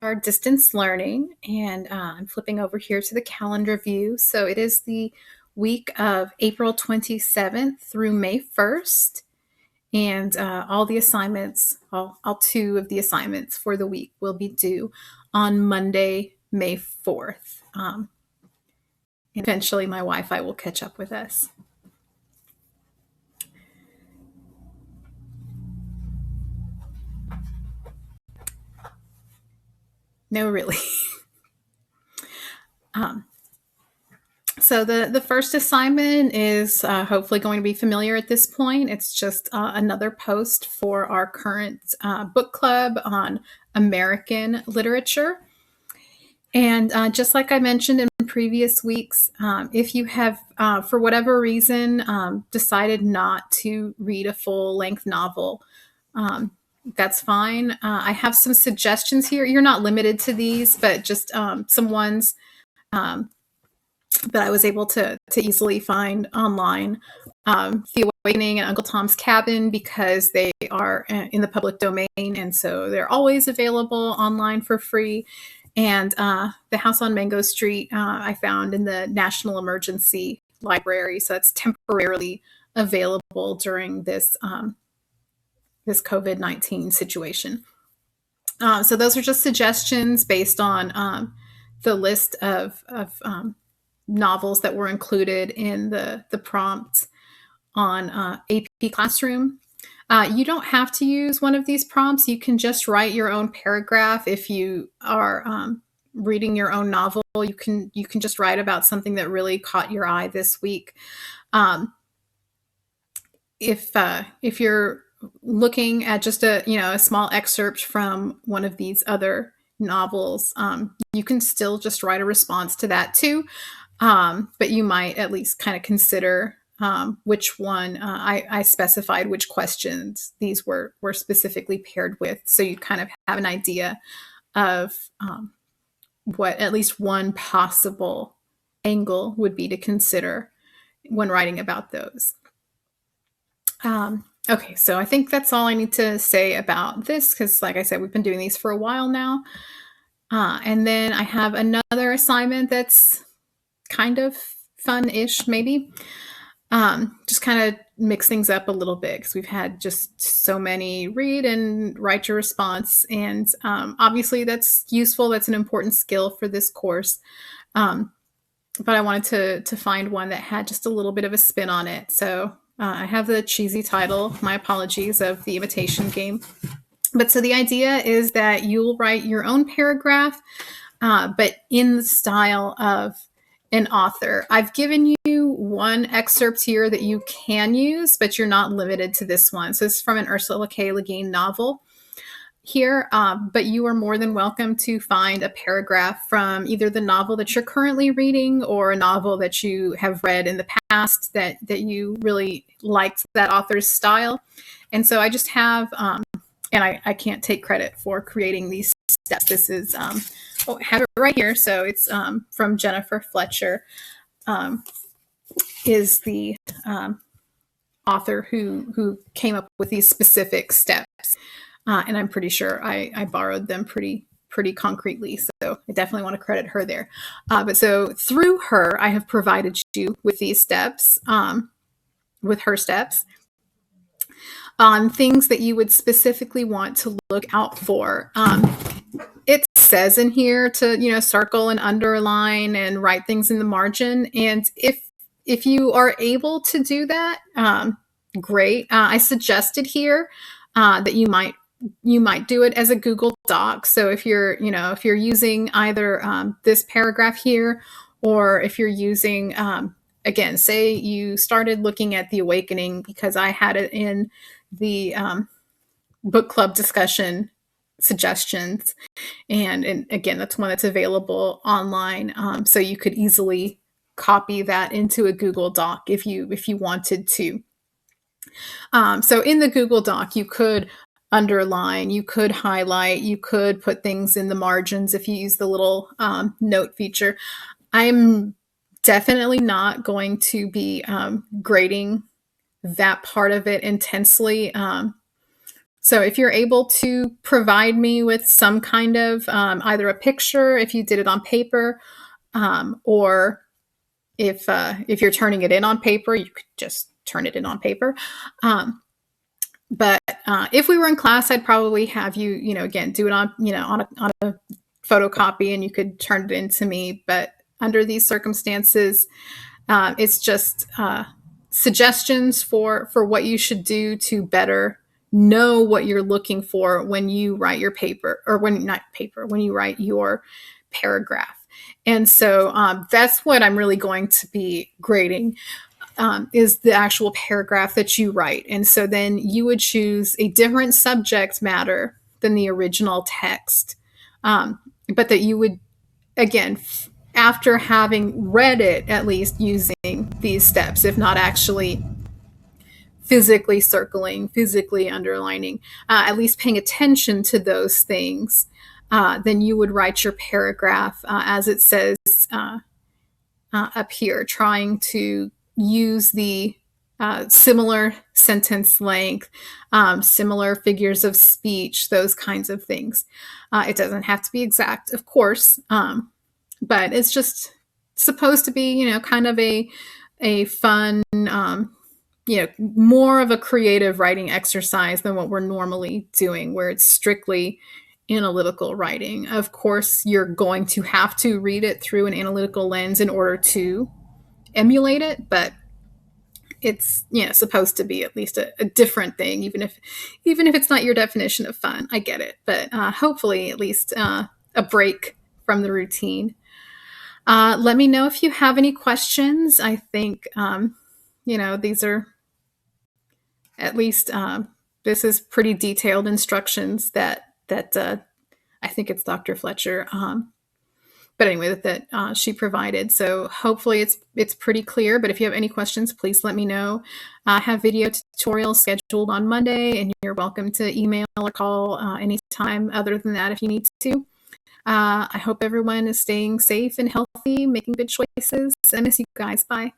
our distance learning, and I'm flipping over here to the calendar view. So it is the week of April 27th through May 1st. And all the assignments, all two of the assignments for the week will be due on Monday, May 4th. Eventually, my Wi-Fi will catch up with us. No, really. So the first assignment is hopefully going to be familiar at this point. It's just another post for our current book club on American literature. And just like I mentioned in previous weeks, if you have, for whatever reason, decided not to read a full-length novel, that's fine. I have some suggestions here. You're not limited to these, but just some ones that I was able to easily find online. The Awakening and Uncle Tom's Cabin, because they are in the public domain, and so they're always available online for free. And The House on Mango Street, I found in the National Emergency Library, so it's temporarily available during this this COVID-19 situation. So those are just suggestions based on the list of novels that were included in the prompt on AP Classroom. You don't have to use one of these prompts. You can just write your own paragraph. If you are reading your own novel, you can just write about something that really caught your eye this week. If you're looking at just a small excerpt from one of these other novels, you can still just write a response to that too. But you might at least kind of consider which one. I specified which questions these were specifically paired with, so you kind of have an idea of what at least one possible angle would be to consider when writing about those. Okay, so I think that's all I need to say about this, because like I said, we've been doing these for a while now. And then I have another assignment that's kind of fun-ish, maybe. Just kind of mix things up a little bit, because we've had just so many read and write your response. And obviously that's useful. That's an important skill for this course. But I wanted to find one that had just a little bit of a spin on it. So I have the cheesy title, my apologies, of The Imitation Game. But so the idea is that you'll write your own paragraph, but in the style of an author. I've given you one excerpt here that you can use, but you're not limited to this one. So this is from an Ursula K. Le Guin novel here, but you are more than welcome to find a paragraph from either the novel that you're currently reading or a novel that you have read in the past that you really liked that author's style. And so I just have, and I can't take credit for creating these steps. This is, I have it right here. So it's from Jennifer Fletcher, is the author who came up with these specific steps. And I'm pretty sure I borrowed them pretty concretely. So I definitely want to credit her there. But so through her, I have provided you with these steps, with her steps, on things that you would specifically want to look out for. It says in here to, circle and underline and write things in the margin. And if you are able to do that, great. I suggested here that you might do it as a Google Doc. So if you're using either this paragraph here, or if you're using, again, say you started looking at The Awakening because I had it in the book club discussion suggestions. And again, that's one that's available online. So you could easily copy that into a Google Doc if you wanted to. So in the Google Doc, you could underline, you could highlight, you could put things in the margins if you use the little note feature. I'm definitely not going to be grading that part of it intensely. So if you're able to provide me with some kind of either a picture, if you did it on paper, or if you're turning it in on paper, you could just turn it in on paper. But if we were in class, I'd probably have you, again, do it on, on a photocopy, and you could turn it in to me. But under these circumstances, it's just suggestions for what you should do to better know what you're looking for when you write your paper, or when you write your paragraph. And so that's what I'm really going to be grading, is the actual paragraph that you write. And so then you would choose a different subject matter than the original text, but that you would, again, after having read it, at least using these steps, if not actually physically circling, physically underlining, at least paying attention to those things, then you would write your paragraph as it says up here, trying to use the similar sentence length, similar figures of speech, those kinds of things. It doesn't have to be exact, of course, but it's just supposed to be, kind of a fun, more of a creative writing exercise than what we're normally doing, where it's strictly analytical writing. Of course, you're going to have to read it through an analytical lens in order to emulate it, but it's supposed to be at least a different thing, even if it's not your definition of fun. I get it, but hopefully at least a break from the routine. Let me know if you have any questions. I think these are at least this is pretty detailed instructions that I think it's Dr. Fletcher, but anyway, that she provided. So hopefully it's pretty clear. But if you have any questions, please let me know. I have video tutorials scheduled on Monday, and you're welcome to email or call anytime other than that if you need to. I hope everyone is staying safe and healthy, making good choices. I miss you guys. Bye.